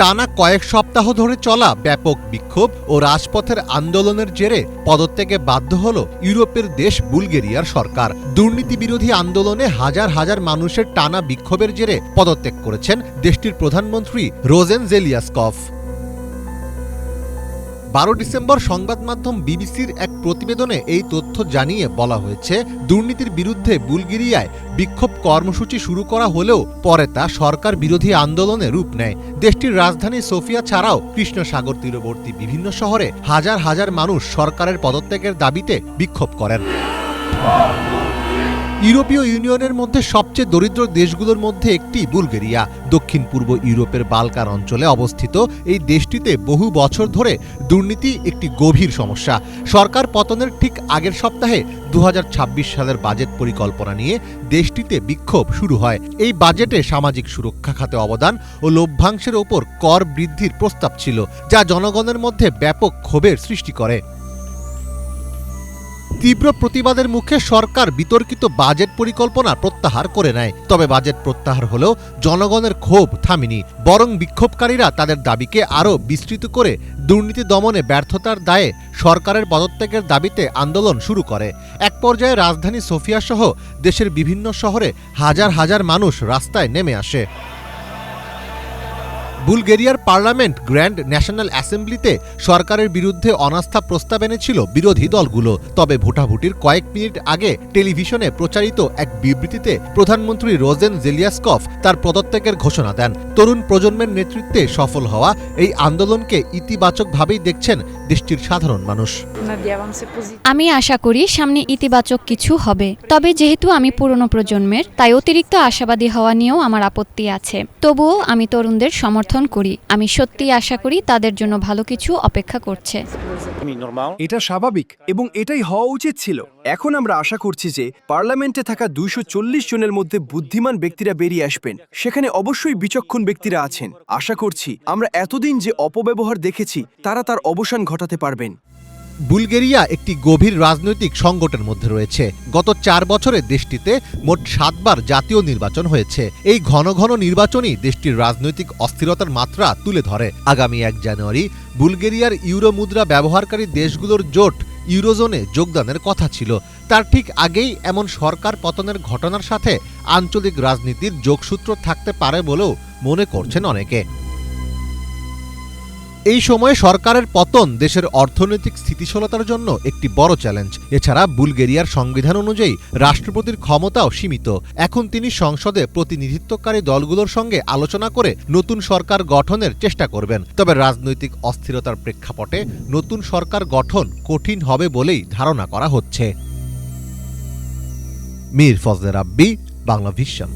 টানা কয়েক সপ্তাহ ধরে চলা ব্যাপক বিক্ষোভ ও রাজপথের আন্দোলনের জেরে পদত্যাগে বাধ্য হল ইউরোপের দেশ বুলগেরিয়ার সরকার। দুর্নীতি বিরোধী আন্দোলনে হাজার হাজার মানুষের টানা বিক্ষোভের জেরে পদত্যাগ করেছেন দেশটির প্রধানমন্ত্রী রোজেন জেলিয়াসকভ। 12 ডিসেম্বর সংবাদ মাধ্যম বিবিসির এক প্রতিবেদনে এই তথ্য জানিয়ে বলা হয়েছে, দুর্নীতির বিরুদ্ধে বুলগেরিয়ায় বিক্ষোভ কর্মসূচি শুরু করা হলেও পরে তা সরকার বিরোধী আন্দোলনে রূপ নেয়। দেশটির রাজধানী সোফিয়া ছাড়াও কৃষ্ণ সাগর তীরবর্তী বিভিন্ন শহরে হাজার হাজার মানুষ সরকারের পদত্যাগের দাবিতে বিক্ষোভ করেন। ইউরোপীয় ইউনিয়নের মধ্যে সবচেয়ে দরিদ্র দেশগুলোর মধ্যে একটি বুলগেরিয়া। দক্ষিণ পূর্ব ইউরোপের বালকান অঞ্চলে অবস্থিত এই দেশটিতে বহু বছর ধরে দুর্নীতি একটি গভীর সমস্যা। সরকার পতনের ঠিক আগের সপ্তাহে 2026 সালের বাজেট পরিকল্পনা নিয়ে দেশটিতে বিক্ষোভ শুরু হয়। এই বাজেটে সামাজিক সুরক্ষা খাতে অবদান ও লভ্যাংশের ওপর কর বৃদ্ধির প্রস্তাব ছিল, যা জনগণের মধ্যে ব্যাপক ক্ষোভের সৃষ্টি করে। তীব্র প্রতিবাদের মুখে সরকার বিতর্কিত বাজেট পরিকল্পনা প্রত্যাহার করে নেয়। তবে বাজেট প্রত্যাহার হলেও জনগণের ক্ষোভ থামেনি, বরং বিক্ষোভকারীরা তাদের দাবিকে আরও বিস্তৃত করে দুর্নীতি দমনে ব্যর্থতার দায়ে সরকারের পদত্যাগের দাবিতে আন্দোলন শুরু করে। এক পর্যায়ে রাজধানী সোফিয়া সহ দেশের বিভিন্ন শহরে হাজার হাজার মানুষ রাস্তায় নেমে আসে। বুলগেরিয়ার পার্লামেন্ট গ্র্যান্ড ন্যাশনাল অ্যাসেম্বলিতে সরকারের বিরুদ্ধে অনাস্থা প্রস্তাব এনেছিল বিরোধী দলগুলো। তবে ভোটাভুটির কয়েক মিনিট আগে টেলিভিশনে প্রচারিত এক বিবৃতিতে প্রধানমন্ত্রী রোজেন জেলিয়াসকভ তার পদত্যাগের ঘোষণা দেন। তরুণ প্রজন্মের নেতৃত্বে সফল হওয়া এই আন্দোলনকে ইতিবাচকভাবেই দেখছেন দেশটির সাধারণ মানুষ। আমি আশা করি সামনে ইতিবাচক কিছু হবে। তবে যেহেতু আমি পুরনো প্রজন্মের, তাই অতিরিক্ত আশাবাদী হওয়া নিয়েও আমার আপত্তি আছে। তবুও আমি তরুণদের সমর্থন করি। আমি সত্যিই আশা করি তাদের জন্য ভালো কিছু অপেক্ষা করছে। এটা স্বাভাবিক এবং এটাই হওয়া উচিত ছিল। এখন আমরা আশা করছি যে পার্লামেন্টে থাকা 240 জনের মধ্যে বুদ্ধিমান ব্যক্তিরা বেরিয়ে আসবেন। সেখানে অবশ্যই বিচক্ষণ ব্যক্তিরা আছেন। আশা করছি আমরা এতদিন যে অপব্যবহার দেখেছি তারা তার অবসান ঘটাতে পারবেন। বুলগেরিয়া একটি গভীর রাজনৈতিক সংকটের মধ্যে রয়েছে। গত 4 বছরে দেশটিতে মোট 7 বার জাতীয় নির্বাচন হয়েছে। এই ঘন ঘন নির্বাচনই দেশটির রাজনৈতিক অস্থিরতার মাত্রা তুলে ধরে। আগামী 1 জানুয়ারি বুলগেরিয়ার ইউরো মুদ্রা ব্যবহারকারী দেশগুলোর জোট ইউরোজোনে যোগদানের কথা ছিল। তার ঠিক আগেই এমন সরকার পতনের ঘটনার সাথে আঞ্চলিক রাজনীতির যোগসূত্র থাকতে পারে বলেও মনে করছেন অনেকে। এই সময়ে সরকারের পতন দেশের অর্থনৈতিক স্থিতিশীলতার জন্য একটি বড় চ্যালেঞ্জ। এছাড়া বুলগেরিয়ার সংবিধান অনুযায়ী রাষ্ট্রপতির ক্ষমতাও সীমিত। এখন তিনি সংসদে প্রতিনিধিত্বকারী দলগুলোর সঙ্গে আলোচনা করে নতুন সরকার গঠনের চেষ্টা করবেন। তবে রাজনৈতিক অস্থিরতার প্রেক্ষাপটে নতুন সরকার গঠন কঠিন হবে বলেই ধারণা করা হচ্ছে। মীর ফজলে রাব্বি, বাংলা ভিশন।